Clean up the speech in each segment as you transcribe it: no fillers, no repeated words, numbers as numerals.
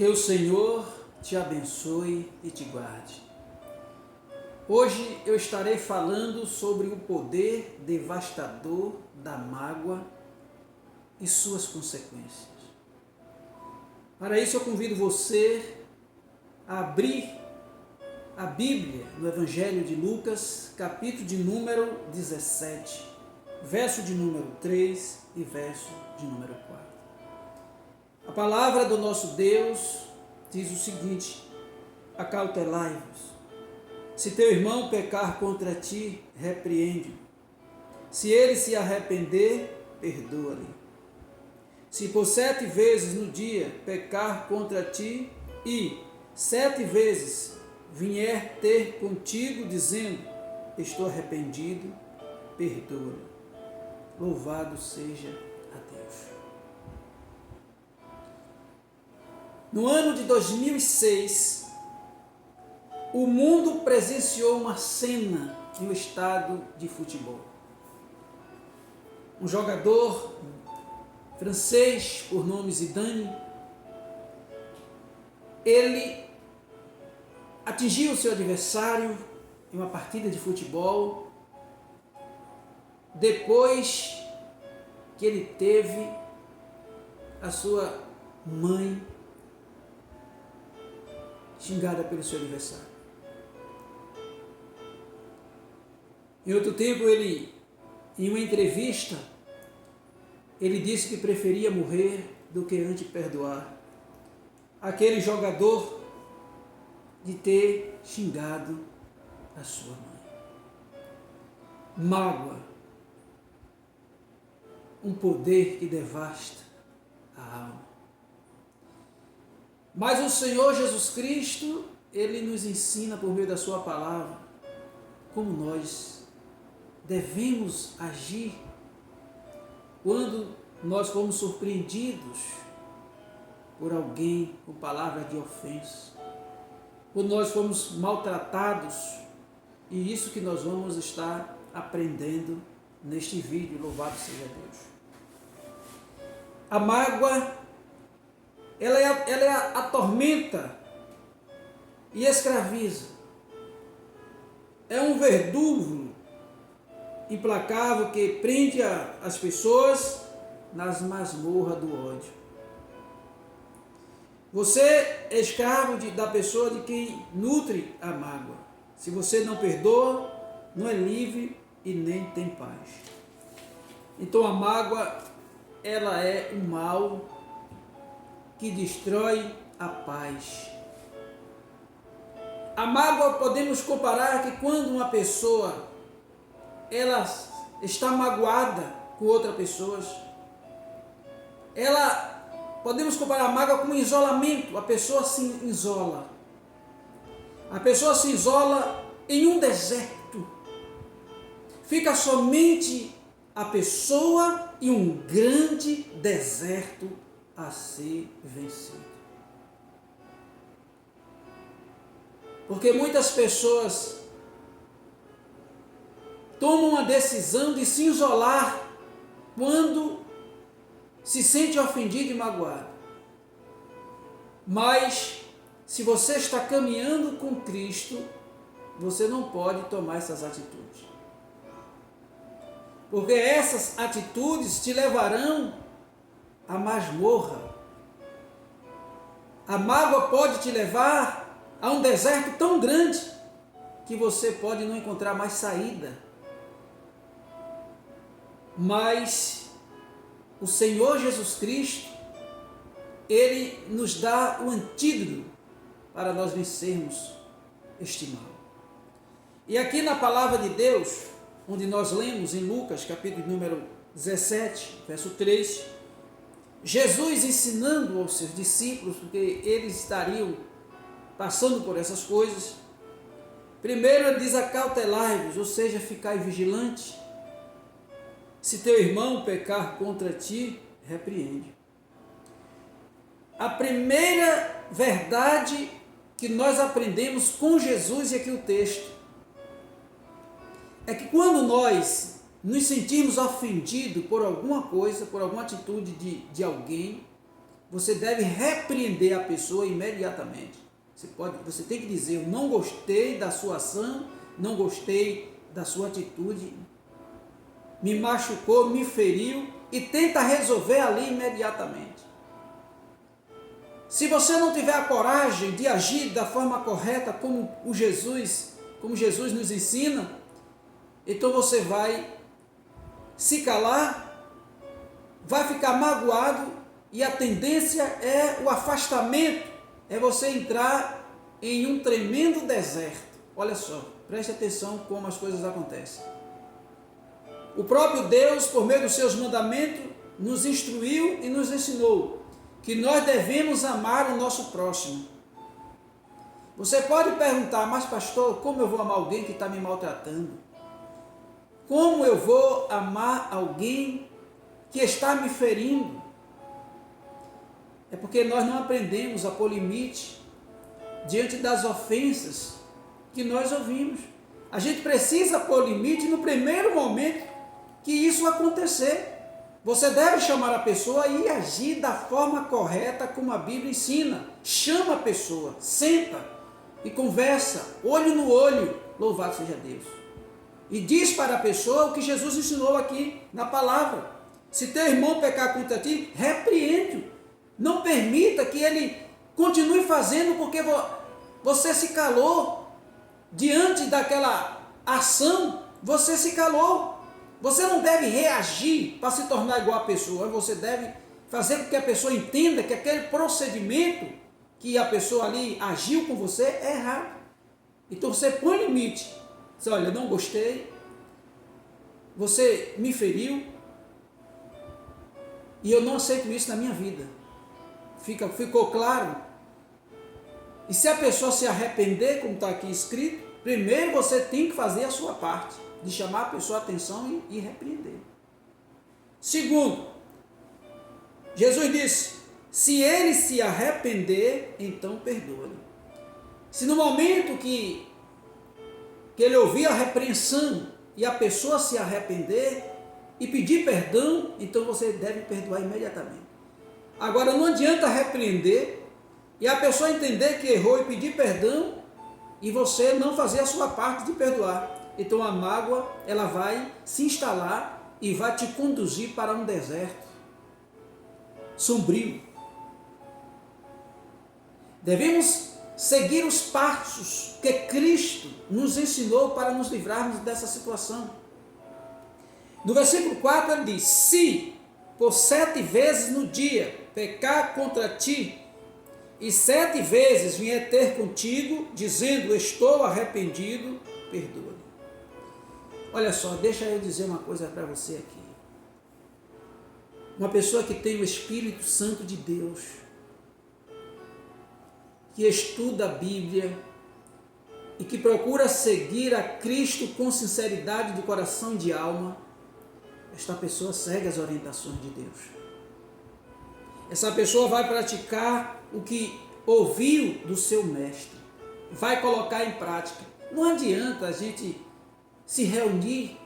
Que o Senhor te abençoe e te guarde. Hoje eu estarei falando sobre o poder devastador da mágoa e suas consequências. Para isso eu convido você a abrir a Bíblia no Evangelho de Lucas, capítulo de número 17, verso de número 3 e verso de número 4. A palavra do nosso Deus diz o seguinte: acautelai-vos. Se teu irmão pecar contra ti, repreende-o. Se ele se arrepender, perdoa-lhe. Se por 7 vezes no dia pecar contra ti e 7 vezes vier ter contigo dizendo, estou arrependido, perdoa-lhe. Louvado seja a Deus. No ano de 2006, o mundo presenciou uma cena em um estádio de futebol. Um jogador francês, por nome Zidane, ele atingiu seu adversário em uma partida de futebol depois que ele teve a sua mãe xingada pelo seu adversário. Em outro tempo, em uma entrevista, ele disse que preferia morrer do que antes perdoar aquele jogador de ter xingado a sua mãe. Mágoa, um poder que devasta a alma. Mas o Senhor Jesus Cristo, Ele nos ensina por meio da sua palavra como nós devemos agir quando nós fomos surpreendidos por alguém com palavra de ofensa, quando nós fomos maltratados, e isso que nós vamos estar aprendendo neste vídeo, louvado seja Deus. A mágoa, ela atormenta e escraviza. É um verdugo implacável que prende as pessoas nas masmorras do ódio. Você é escravo da pessoa de quem nutre a mágoa. Se você não perdoa, não é livre e nem tem paz. Então a mágoa, ela é um mal que destrói a paz. A mágoa podemos comparar que quando uma pessoa ela está magoada com outra pessoa, podemos comparar a mágoa com isolamento. A pessoa se isola. A pessoa se isola em um deserto. Fica somente a pessoa e um grande deserto a ser vencido. Porque muitas pessoas tomam a decisão de se isolar quando se sente ofendido e magoado. Mas, se você está caminhando com Cristo, você não pode tomar essas atitudes. Porque essas atitudes te levarão à masmorra. A mágoa pode te levar a um deserto tão grande que você pode não encontrar mais saída. Mas o Senhor Jesus Cristo, Ele nos dá o antídoto para nós vencermos este mal. E aqui na palavra de Deus, onde nós lemos em Lucas, capítulo número 17, verso 3, Jesus ensinando aos seus discípulos, porque eles estariam passando por essas coisas. Primeiro ele diz: acautelai-vos, ou seja, ficai vigilante. Se teu irmão pecar contra ti, repreende. A primeira verdade que nós aprendemos com Jesus, e aqui o texto, é que quando nós nos sentirmos ofendidos por alguma coisa, por alguma atitude de alguém, você deve repreender a pessoa imediatamente. Você tem que dizer: eu não gostei da sua ação, não gostei da sua atitude, me machucou, me feriu, e tenta resolver ali imediatamente. Se você não tiver a coragem de agir da forma correta como Jesus nos ensina, então você vai se calar, vai ficar magoado, e a tendência é o afastamento, é você entrar em um tremendo deserto. Olha só, preste atenção como as coisas acontecem. O próprio Deus, por meio dos seus mandamentos, nos instruiu e nos ensinou que nós devemos amar o nosso próximo. Você pode perguntar: mas pastor, como eu vou amar alguém que está me maltratando? Como eu vou amar alguém que está me ferindo? É porque nós não aprendemos a pôr limite diante das ofensas que nós ouvimos. A gente precisa pôr limite no primeiro momento que isso acontecer. Você deve chamar a pessoa e agir da forma correta como a Bíblia ensina. Chama a pessoa, senta e conversa, olho no olho, louvado seja Deus. E diz para a pessoa o que Jesus ensinou aqui na palavra. Se teu irmão pecar contra ti, repreende-o. Não permita que ele continue fazendo porque você se calou. Diante daquela ação, você se calou. Você não deve reagir para se tornar igual a pessoa. Você deve fazer com que a pessoa entenda que aquele procedimento que a pessoa ali agiu com você é errado. Então você põe limite. Você: olha, não gostei, você me feriu e eu não aceito isso na minha vida. Ficou claro? E se a pessoa se arrepender, como está aqui escrito, primeiro você tem que fazer a sua parte, de chamar a pessoa a atenção e repreender. Segundo, Jesus disse: se ele se arrepender, então perdoa-lhe. Se no momento que ele ouvir a repreensão e a pessoa se arrepender e pedir perdão, então você deve perdoar imediatamente. Agora, não adianta repreender e a pessoa entender que errou e pedir perdão e você não fazer a sua parte de perdoar. Então a mágoa, ela vai se instalar e vai te conduzir para um deserto sombrio. Devemos seguir os passos que Cristo nos ensinou para nos livrarmos dessa situação. No versículo 4 ele diz: se por 7 vezes no dia pecar contra ti, e 7 vezes vier ter contigo, dizendo: estou arrependido, perdoa-lhe. Olha só, deixa eu dizer uma coisa para você aqui. Uma pessoa que tem o Espírito Santo de Deus, que estuda a Bíblia e que procura seguir a Cristo com sinceridade de coração e de alma, esta pessoa segue as orientações de Deus. Essa pessoa vai praticar o que ouviu do seu mestre, vai colocar em prática. Não adianta a gente se reunir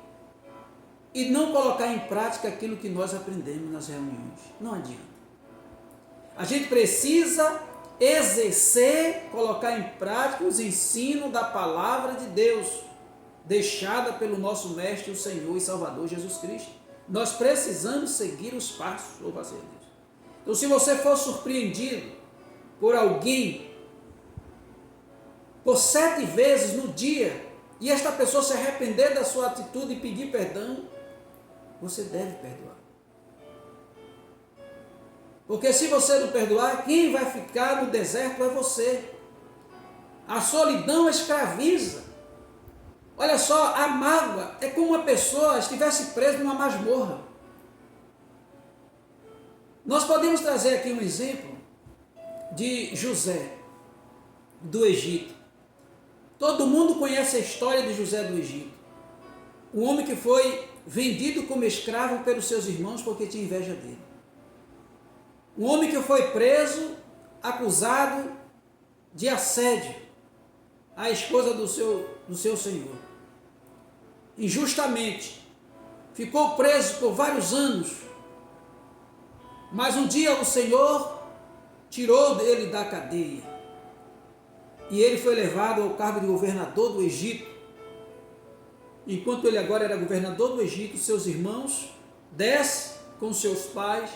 e não colocar em prática aquilo que nós aprendemos nas reuniões. Não adianta. A gente precisa exercer, colocar em prática os ensinos da palavra de Deus, deixada pelo nosso Mestre, o Senhor e Salvador Jesus Cristo. Nós precisamos seguir os passos, louvado seja Deus. Então, se você for surpreendido por alguém por 7 vezes no dia, e esta pessoa se arrepender da sua atitude e pedir perdão, você deve perdoar. Porque se você não perdoar, quem vai ficar no deserto é você. A solidão escraviza. Olha só, a mágoa é como uma pessoa estivesse presa numa masmorra. Nós podemos trazer aqui um exemplo de José, do Egito. Todo mundo conhece a história de José do Egito. Um homem que foi vendido como escravo pelos seus irmãos porque tinha inveja dele. Um homem que foi preso, acusado de assédio à esposa do seu senhor. Injustamente. Ficou preso por vários anos. Mas um dia o Senhor tirou ele da cadeia e ele foi levado ao cargo de governador do Egito. Enquanto ele agora era governador do Egito, seus irmãos descem com seus pais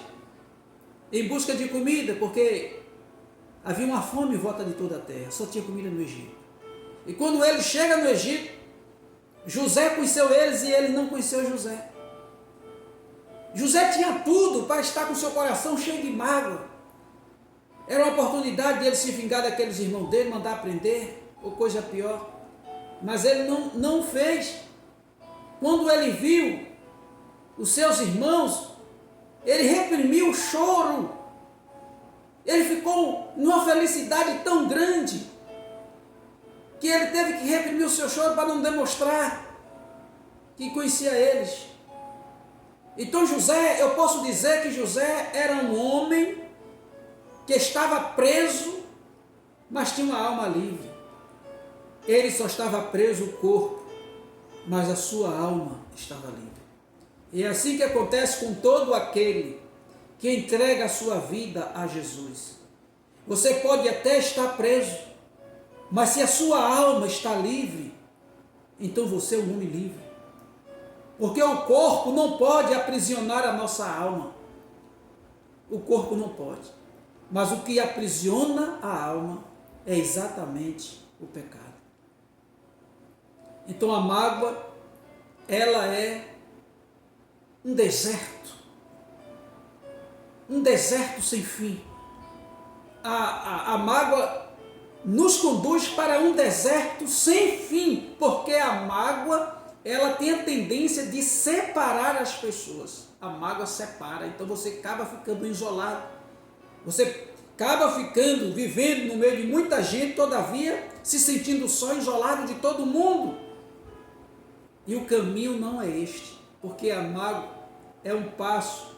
em busca de comida, porque havia uma fome em volta de toda a terra, só tinha comida no Egito. E quando ele chega no Egito, José conheceu eles e ele não conheceu José. José tinha tudo para estar com seu coração cheio de mágoa. Era uma oportunidade de ele se vingar daqueles irmãos dele, mandar prender, ou coisa pior. Mas ele não fez. Quando ele viu os seus irmãos, ele reprimiu o choro. Ele ficou numa felicidade tão grande que ele teve que reprimir o seu choro para não demonstrar que conhecia eles. Então José, eu posso dizer que José era um homem que estava preso, mas tinha uma alma livre. Ele só estava preso o corpo, mas a sua alma estava livre. E é assim que acontece com todo aquele que entrega a sua vida a Jesus. Você pode até estar preso, mas se a sua alma está livre, então você é um homem livre. Porque o corpo não pode aprisionar a nossa alma. O corpo não pode. Mas o que aprisiona a alma é exatamente o pecado. Então a mágoa, ela é um deserto sem fim. A mágoa nos conduz para um deserto sem fim, porque a mágoa, ela tem a tendência de separar as pessoas. A mágoa separa, então você acaba ficando isolado. Você acaba ficando, vivendo no meio de muita gente, todavia se sentindo só, isolado de todo mundo. E o caminho não é este, porque a mágoa é um passo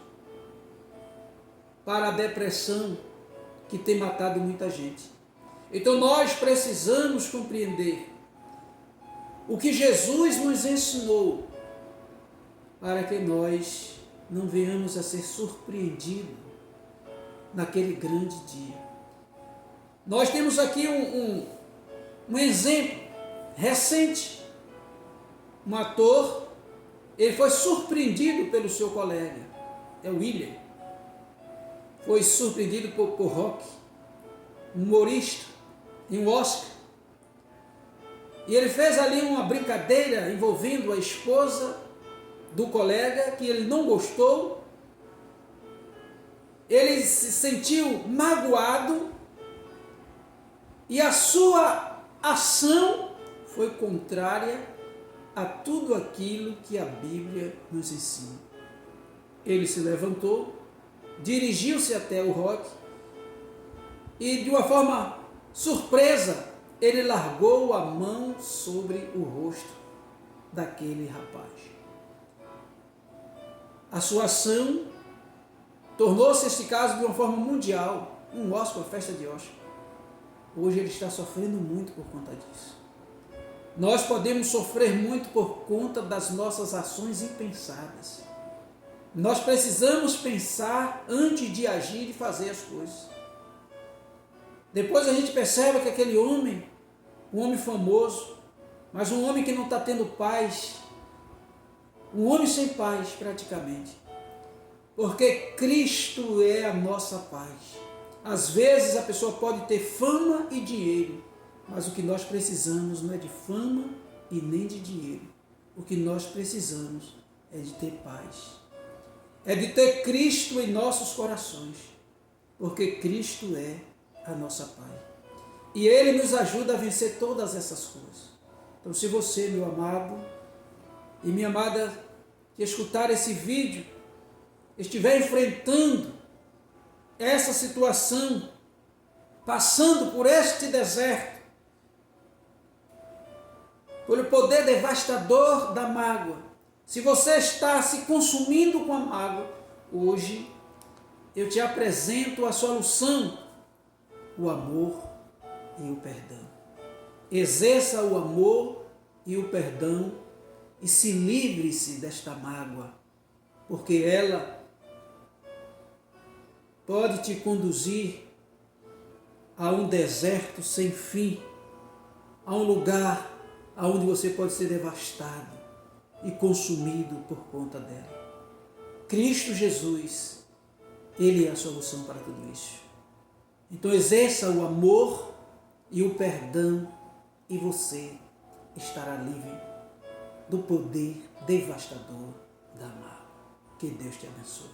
para a depressão que tem matado muita gente. Então nós precisamos compreender o que Jesus nos ensinou para que nós não venhamos a ser surpreendidos naquele grande dia. Nós temos aqui um exemplo recente. Um ator, ele foi surpreendido pelo seu colega, é o William. Foi surpreendido por Rock, um humorista, em um Oscar. E ele fez ali uma brincadeira envolvendo a esposa do colega, que ele não gostou. Ele se sentiu magoado e a sua ação foi contrária a tudo aquilo que a Bíblia nos ensina. Ele se levantou, dirigiu-se até o Rock e, de uma forma surpresa, ele largou a mão sobre o rosto daquele rapaz. A sua ação tornou-se, este caso, de uma forma mundial, um Oscar, uma festa de Oscar. Hoje ele está sofrendo muito por conta disso. Nós podemos sofrer muito por conta das nossas ações impensadas. Nós precisamos pensar antes de agir e fazer as coisas. Depois a gente percebe que aquele homem, um homem famoso, mas um homem que não está tendo paz, um homem sem paz praticamente, porque Cristo é a nossa paz. Às vezes a pessoa pode ter fama e dinheiro, mas o que nós precisamos não é de fama e nem de dinheiro. O que nós precisamos é de ter paz. É de ter Cristo em nossos corações, porque Cristo é a nossa paz. E Ele nos ajuda a vencer todas essas coisas. Então, se você, meu amado e minha amada, que escutar esse vídeo, estiver enfrentando essa situação, passando por este deserto, pelo poder devastador da mágoa, se você está se consumindo com a mágoa, hoje eu te apresento a solução: o amor e o perdão. Exerça o amor e o perdão e se livre-se desta mágoa, porque ela pode te conduzir a um deserto sem fim, a um lugar onde você pode ser devastado e consumido por conta dela. Cristo Jesus, Ele é a solução para tudo isso. Então exerça o amor e o perdão e você estará livre do poder devastador da mágoa. Que Deus te abençoe.